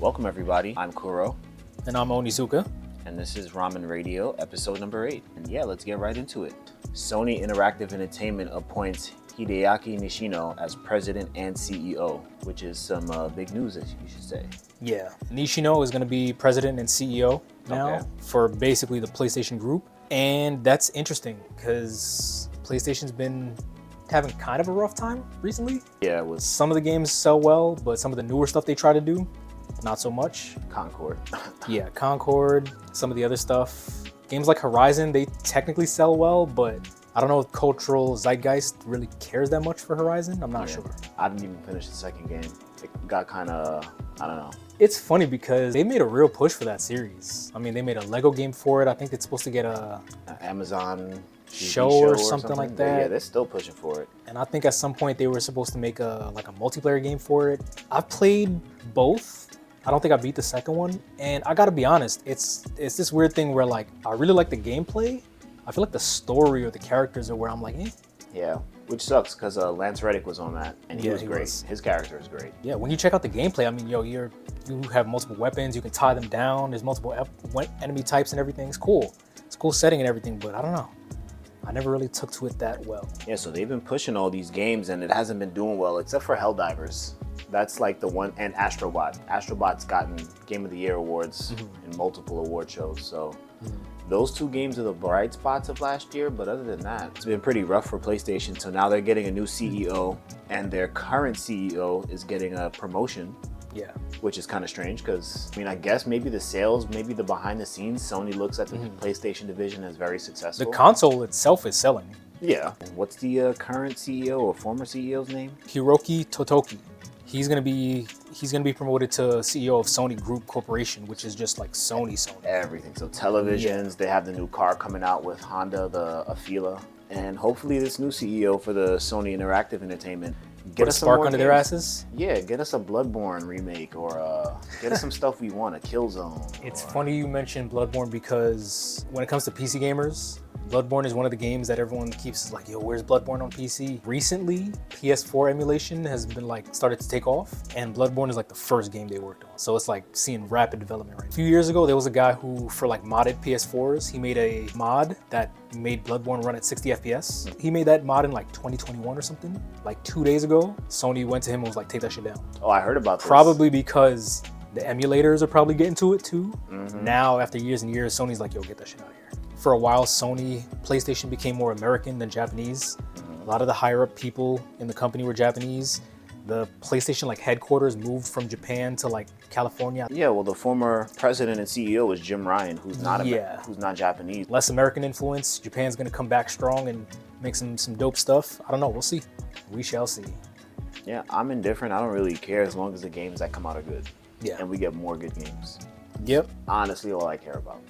Welcome everybody, I'm Kuro. And I'm Onizuka. And this is Ramen Radio, episode number 8. And yeah, let's get right into it. Sony Interactive Entertainment appoints Hideaki Nishino as president and CEO, which is some big news, as you should say. Yeah, Nishino is going to be president and CEO now for basically the PlayStation Group. And that's interesting because PlayStation's been having kind of a rough time recently. Yeah, with some of the games sell well, but some of the newer stuff they try to do, not so much. Concord. Yeah, Concord, some of the other stuff. Games like Horizon, they technically sell well, but I don't know if cultural zeitgeist really cares that much for Horizon. I'm not sure. I didn't even finish the second game. It got kind of, I don't know. It's funny because they made a real push for that series. I mean, they made a Lego game for it. I think it's supposed to get a Amazon show or something like that. Yeah, they're still pushing for it. And I think at some point they were supposed to make a multiplayer game for it. I've played both. I don't think I beat the second one. And I gotta be honest, it's this weird thing where like I really like the gameplay. I feel like the story or the characters are where I'm like, eh. Yeah, which sucks because Lance Reddick was on that and he was great. His character is great. Yeah, when you check out the gameplay, I mean, you have multiple weapons, you can tie them down, there's multiple enemy types and everything. It's cool. It's a cool setting and everything, but I don't know. I never really took to it that well. Yeah, so they've been pushing all these games and it hasn't been doing well except for Helldivers. That's like the one, and Astrobot. Astrobot's gotten Game of the Year awards in multiple award shows. So those two games are the bright spots of last year, but other than that, it's been pretty rough for PlayStation. So now they're getting a new CEO and their current CEO is getting a promotion. Yeah. Which is kind of strange because, I mean, I guess maybe the sales, maybe the behind the scenes, Sony looks at the PlayStation division as very successful. The console itself is selling. Yeah. What's the current CEO or former CEO's name? Hiroki Totoki. He's gonna be promoted to CEO of Sony Group Corporation, which is just like Sony. Everything. So televisions, they have the new car coming out with Honda, the Afeela. And hopefully this new CEO for the Sony Interactive Entertainment get us a spark under their asses. Yeah, get us a Bloodborne remake or get us some stuff we want, a Killzone. It's funny you mentioned Bloodborne because when it comes to PC gamers, Bloodborne is one of the games that everyone keeps like, yo, where's Bloodborne on PC? Recently, PS4 emulation has been like started to take off, and Bloodborne is like the first game they worked on. So it's like seeing rapid development right now. A few years ago, there was a guy who, for like modded PS4s, he made a mod that made Bloodborne run at 60 FPS. He made that mod in like 2021 or something. Like 2 days ago, Sony went to him and was like, take that shit down. Oh, I heard about this. Probably because the emulators are probably getting to it too. Now, after years and years, Sony's like, yo, get that shit out of here. For a while, PlayStation became more American than Japanese. A lot of the higher up people in the company were Japanese. The PlayStation like headquarters moved from Japan to like California. Yeah, well, the former president and CEO was Jim Ryan, who's not who's not Japanese. Less American influence. Japan's gonna come back strong and make some dope stuff. I don't know. We'll see. We shall see. Yeah, I'm indifferent. I don't really care as long as the games that come out are good. Yeah. And we get more good games. Yep. Honestly, all I care about.